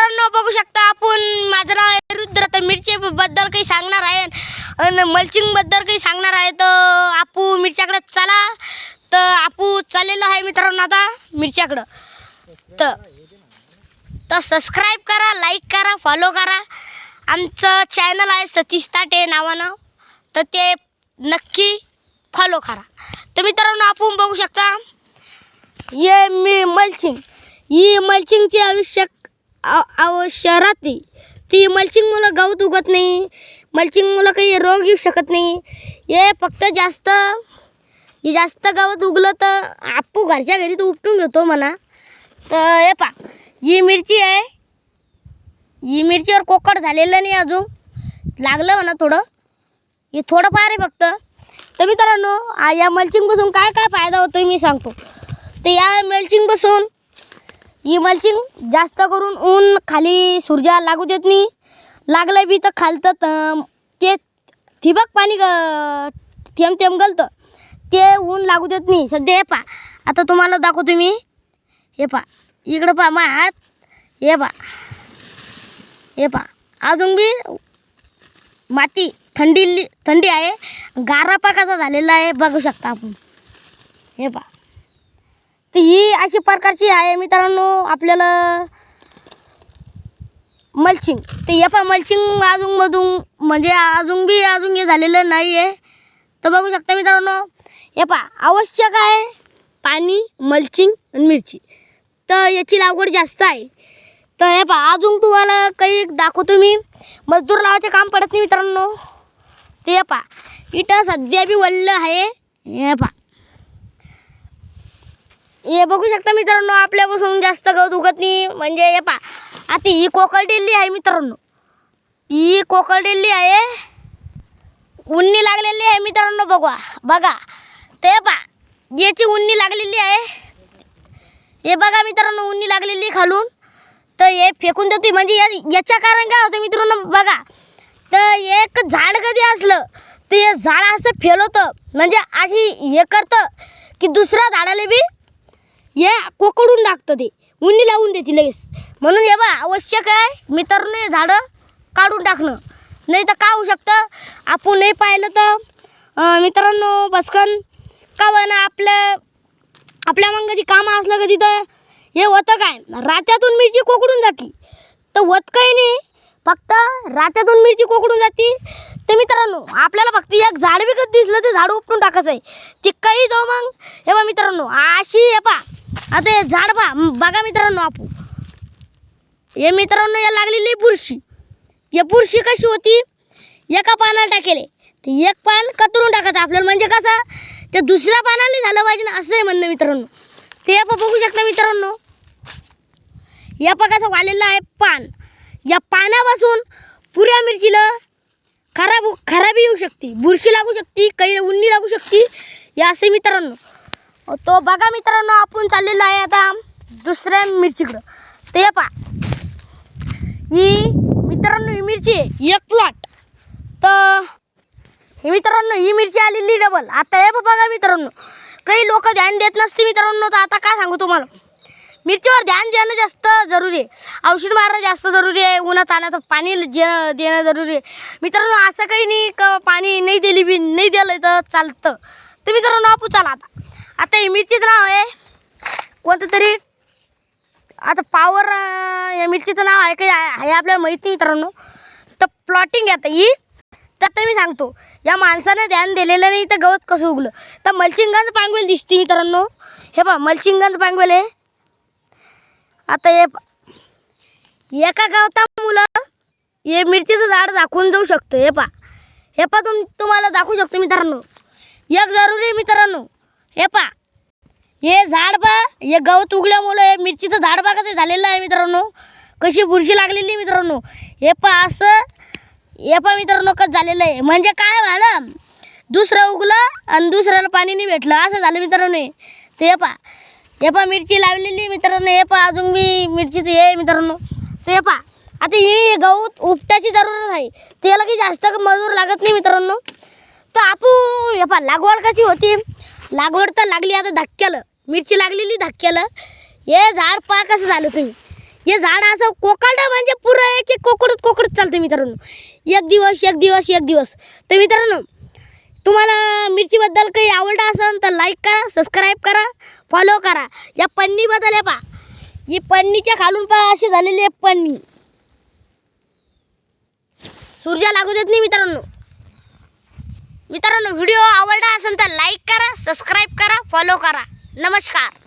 मित्रांनो बघू शकता आपण माझं नाव आहे रुद्र. तर मिरची बद्दल काही सांगणार आहे आणि मल्चिंग बद्दल काही सांगणार आहे. तर आपू मिरच्याकडे चला. तर आपू चाललेलो आहे मित्रांनो आता मिरच्याकडं. तर सबस्क्राईब करा, लाईक करा, फॉलो करा. आमचं चॅनल आहे सतीश ताटे नावानं, तर ते नक्की फॉलो करा. तर मित्रांनो आपण बघू शकता हे मल्चिंग, ही मल्चिंगची आवश्यक राहते. ती मल्चिंगमुळं गवत उगत नाही, मल्चिंगमुळं काही रोग येऊ शकत नाही. हे फक्त जास्त गवत उगलं तर आपू घरच्या घरी तर उपटून घेतो म्हणा. तर हे पा ही मिरची आहे, ही मिरचीवर कोकड झालेलं नाही अजून, लागलं म्हणा थोडं, हे थोडंफार आहे फक्त. तर मित्रांनो या मल्चिंगपासून काय काय फायदा होतो मी सांगतो. तर या मल्चिंगपासून ही मल्चिंग जास्त करून ऊन खाली सूर्याला लागू देत नाही. लागलं बी तर खालतं ते ठिबक पाणी थेंब थेंब गलतं, ते ऊन लागू देत नाही. सध्या हे पा आता तुम्हाला दाखवतो मी. हे पा इकडं पा मा हात, हे पा अजून बी माती थंडी आहे, गारा पाकाचा झालेला आहे बघू शकता आपण. हे पा तर ही अशी प्रकारची आहे मित्रांनो आपल्याला मल्चिंग. तर हे पा मल्चिंग अजून म्हणजे अजून हे झालेलं नाही आहे. तर बघू शकता मित्रांनो हे पा आवश्यक आहे पाणी, मल्चिंग आणि मिरची. तर याची लागवड जास्त आहे. तर हे पा अजून तुम्हाला काही दाखवतो मी. मजदूर लावायचे काम पडत नाही मित्रांनो. ते हे पा इथं सध्या बी वल्ल आहे. हे पा हे बघू शकता मित्रांनो आपल्यापासून जास्त गवत उगत नाही. म्हणजे हे पा आता ही कोकळलेली आहे मित्रांनो, ही कोकळलेली आहे, उन्नी लागलेली आहे मित्रांनो. बघा ते पा याची उन्नी लागलेली आहे. हे बघा मित्रांनो उन्नी लागलेली खालून. तर हे फेकून देते म्हणजे याच्या कारण काय होतं मित्रांनो बघा. तर एक झाड कधी असलं तर हे झाड असं फेलवतं, म्हणजे अशी हे करतं की दुसऱ्या झाडाला बी हे कोकडून टाकतं, ते उन्नी लावून देते लगेच. म्हणून हे बा आवश्यक आहे मित्रांनो हे झाडं काढून टाकणं. नाही तर काय होऊ शकतं आपण नाही पाहिलं तर मित्रांनो बसकन का म्हणा आपल्या मग कधी कामं असलं कधी तर हे होतं काय रात्यातून मिरची कोकडून जाती. तर होत काही नाही, फक्त रात्यातून मिरची कोकडून जाती. तर मित्रांनो आपल्याला फक्त एक झाड बी कधी दिसलं ते झाड उपटून टाकायचं आहे. ते काही जाऊ मग हे बा मित्रांनो अशी हे पा आता हे झाड बघा मित्रांनो आपू हे मित्रांनो या लागलेली बुरशी. या बुरशी कशी होती, एका पानाला टाकेले ते एक पान कतरून टाकायचं आपल्याला, म्हणजे कसं ते दुसऱ्या पानाला झालं पाहिजे ना असं आहे म्हणणं मित्रांनो. ते हे बघू शकता मित्रांनो या कसं वालेलं आहे पान. या पानापासून पुऱ्या मिरचीला खराबी येऊ शकते, बुरशी लागू शकते, काही उन्नी लागू शकते या असे मित्रांनो. तो बघा मित्रांनो आपण चाललेलं आहे आता दुसऱ्या मिरचीकडं. ते हे पा ही मित्रांनो ही मिरची एक प्लॉट. तर हे मित्रांनो ही मिरची आलेली डबल. आता हे बघा मित्रांनो काही लोक ध्यान देत नसते मित्रांनो. तर आता काय सांगू तुम्हाला, मिरचीवर ध्यान देणं जास्त जरुरी आहे, औषध मारणं जास्त जरुरी आहे, उन्हात आलं पाणी देणं जरुरी आहे मित्रांनो. असं काही नाही का पाणी नाही दिलं तर चालतं. तर मित्रांनो आपण चला आता ही मिरचीचं नाव आहे कोणतं तरी, आता पावर या मिरचीचं नाव आहे काही आहे आपल्याला माहिती मित्रांनो. तर प्लॉटिंग आता ही तर मी सांगतो या माणसाने ध्यान दिलेलं नाही तर गवत कसं उगलं. तर मल्चिंगांचं पांगवेल दिसते मित्रांनो. हे पा मल्चिंगांचं पांगवेल आहे. आता एका गवतामुळं हे मिरचीचं झाड दाखवून जाऊ शकतं. हे पा तुम्हाला दाखवू शकतो मित्रांनो. एक जरुरी मित्रांनो हे पा हे झाड पा हे गवत उगल्यामुळं हे मिरचीचं झाड बघा ते झालेलं आहे मित्रांनो. कशी बुरशी लागलेली मित्रांनो. हे पा असं हे पा मित्रांनो कसं झालेलं आहे, म्हणजे काय झालं दुसरं उगलं आणि दुसऱ्याला पाणी नाही भेटलं असं झालं मित्रांनो. ते हे पा मिरची लावलेली मित्रांनो. हे पा अजून मी मिरचीचं हे मित्रांनो. तर हे पा आता ही गवत उपटाची जरूरत आहे, त्याला काही जास्त मजूर लागत नाही मित्रांनो. तर आपू हे पा लागवड कशी होती, लागवड तर लागली आता धक्क्याला, मिरची लागलेली धक्क्याला. हे झाड पा कसं झालं तुम्ही, हे झाड असं कोकळलं म्हणजे पुरं एक कोकडत चालतं मित्रांनो. एक दिवस. तर मित्रांनो, तुम्हाला मिरचीबद्दल काही आवडलं असेल तर लाईक करा, सबस्क्राईब करा, फॉलो करा. या पन्नीबद्दल पहा, ही पन्नीच्या खालून पहा अशी झालेली आहे पन्नी. सूर्या लागू देत नाही मित्रांनो. व्हिडिओ आवडला असेल तर लाईक करा, सबस्क्राईब करा, फॉलो करा. नमस्कार.